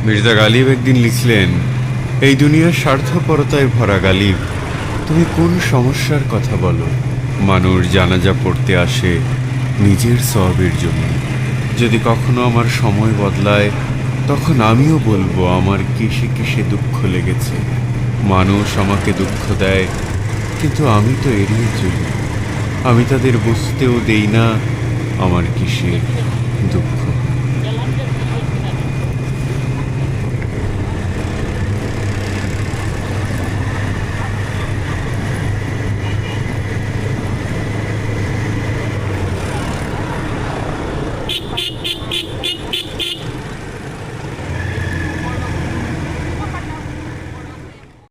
মির্জা গালিব একদিন লিখলেন, এই দুনিয়ার স্বার্থপরতায় ভরা গালিব, তুমি কোন সমস্যার কথা বলো? মানুষ জানাজা পড়তে আসে নিজের সওয়াবের জন্য। যদি কখনো আমার সময় বদলায়, তখন আমিও বলবো আমার কিসে কিসে দুঃখ লেগেছে। মানুষ আমাকে দুঃখ দেয়, কিন্তু আমি তো এড়িয়ে চলি। আমি তাদের বুঝতেও দেই না আমার কিসের দুঃখ।